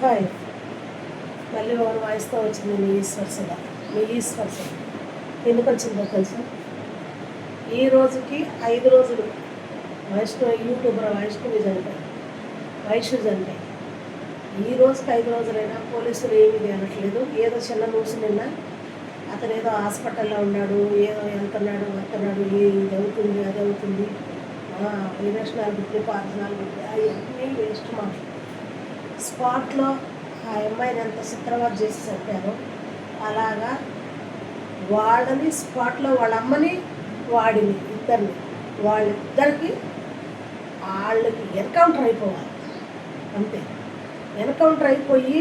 Hi, మళ్ళీ ఒక వాయిస్తో వచ్చింది మీ ఈశ్వర్స ఎందుకు వచ్చిందో తెలుసా? ఈ రోజుకి 5 రోజులు యూట్యూబర్ వైష్ణవి చనిపోయి ఈ రోజుకి 5 రోజులైనా పోలీసులు ఏమీ అనట్లేదు. ఏదో చిన్న న్యూస్ నిన్న అతను ఏదో హాస్పిటల్లో ఉన్నాడు, ఏదో వెళ్తున్నాడు వస్తున్నాడు, ఇది అవుతుంది అది అవుతుంది, వినేషనాలు గుడ్డి పార్సనాలు గుడ్డి అవన్నీ వేస్ట్ మాటలు. స్పాట్లో ఆ అమ్మాయిని ఎంత చిత్రవద చేసి చెప్పారో అలాగా వాళ్ళని స్పాట్లో వాళ్ళ అమ్మని వాడిని వాళ్ళిద్దరికి వాళ్ళకి ఎన్కౌంటర్ అయిపోవాలి అంతే. ఎన్కౌంటర్ అయిపోయి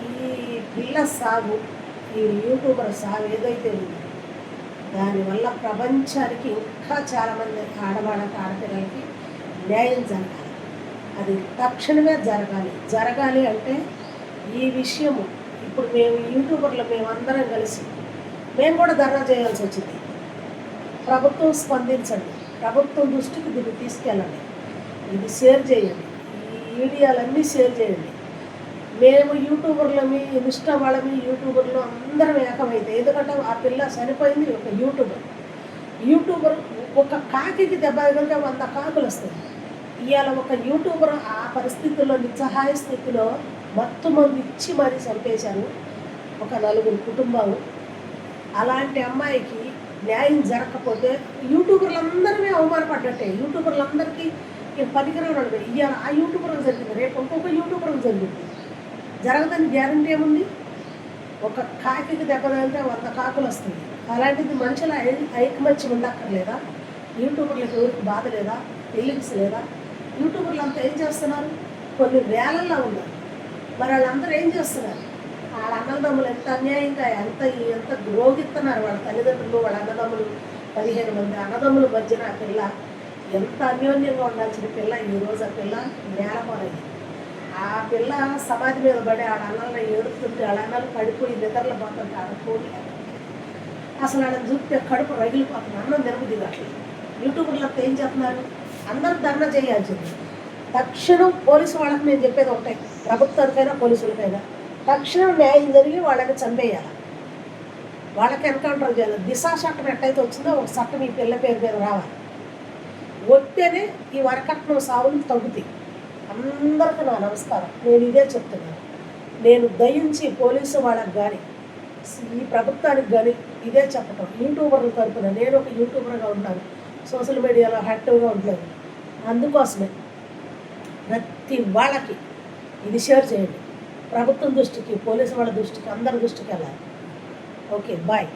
ఈ పిల్ల సాగు, ఈ యూట్యూబర్ సాగు ఏదైతే ఉందో దానివల్ల ప్రపంచానికి ఇంకా చాలామంది ఆడపిల్లలకి న్యాయం జరగాలి. అది తక్షణమే జరగాలి అంటే ఈ విషయము ఇప్పుడు మేమందరం కలిసి మేము కూడా ధర్నా చేయాల్సి వచ్చింది. ప్రభుత్వం స్పందించండి, ప్రభుత్వం దృష్టికి దీన్ని తీసుకెళ్ళండి, ఇది షేర్ చేయండి, ఈ వీడియోలన్నీ షేర్ చేయండి. మేము యూట్యూబర్లమి, ఇన్స్టా వాళ్ళమి, యూట్యూబర్లు అందరం ఏకమైతే, ఎందుకంటే ఆ పిల్ల చనిపోయింది ఒక యూట్యూబర్ ఒక కాకికి దెబ్బ తగిలితే 100 కాకులు వస్తాయి. ఇవాళ ఒక యూట్యూబర్ ఆ పరిస్థితుల్లో నిస్సహాయ స్థితిలో మొత్తం మంది ఇచ్చి మరీ చంపేశారు ఒక 4 కుటుంబాలు. అలాంటి అమ్మాయికి న్యాయం జరగకపోతే యూట్యూబర్లందరినీ అవమానపడ్డట్టే. యూట్యూబర్లందరికీ పనికిరాడు. ఇవాళ ఆ యూట్యూబర్లు జరిగింది, రేపు ఇంకొక యూట్యూబర్లు జరిగింది. జరగదని గ్యారంటీ ఏముంది? ఒక కాకికి దెబ్బ తగిలితే 100 కాకులు వస్తుంది. అలాంటిది మనుషుల ఐకమత్యం ఉండక్కర్లేదా? యూట్యూబర్లకు ఎవరికి బాధ లేదా? ఫీలింగ్స్ లేదా? యూట్యూబర్లు అంతా ఏం చేస్తున్నారు? కొన్ని వేలల్లో ఉన్నారు. మరి వాళ్ళందరూ ఏం చేస్తున్నారు? వాళ్ళ అన్నదమ్ములు ఎంత అన్యాయంగా ఎంత ద్రోగిస్తున్నారు. వాళ్ళ తల్లిదండ్రులు, వాళ్ళ అన్నదమ్ములు 15 మంది అన్నదమ్ముల మధ్యన ఆ పిల్ల ఎంత అన్యోన్యంగా ఉండాల్సిన పిల్ల ఈరోజు ఆ పిల్ల నేలపాలైంది. ఆ పిల్ల సమాధి మీద పడి ఆడ అన్నలను ఏడుతుంటే వాళ్ళ అన్నలు పడిపోయి నిద్రలు పోతుంటే ఆడపోయి అసలు వాళ్ళని చూస్తే కడుపు రగిలిపోతుంది, అన్నం తినబుద్దిగట్లేదు. యూట్యూబర్లంతా ఏం చేస్తున్నారు? అందరూ ధర్నా చేయాల్సింది. తక్షణం పోలీసు వాళ్ళకి నేను చెప్పేది ఒకటే, ప్రభుత్వానికైనా పోలీసులకైనా తక్షణం న్యాయం జరిగి వాళ్ళని చంపేయాలి, వాళ్ళకి ఎన్కౌంటర్ చేయాలి. దిశా చట్టం ఎట్టయితే వచ్చిందో ఒక చట్టం ఈ పిల్ల పేరు మీద రావాలి. వస్తేనే ఈ వరకట్నం సావులు తగ్గుతాయి. అందరికీ నా నమస్కారం. నేను ఇదే చెప్తున్నాను. నేను దయించి పోలీసు వాళ్ళకి కానీ ఈ ప్రభుత్వానికి కానీ ఇదే చెప్పటం. యూట్యూబర్ల తరపున నేను ఒక యూట్యూబర్గా ఉంటాను, సోషల్ మీడియాలో యాక్టివ్గా ఉంటాను. అందుకోసమే ప్రతి వాళ్ళకి ఇది షేర్ చేయండి. ప్రభుత్వం దృష్టికి, పోలీసు వాళ్ళ దృష్టికి, అందరి దృష్టికి వెళ్ళాలి. Okay, bye.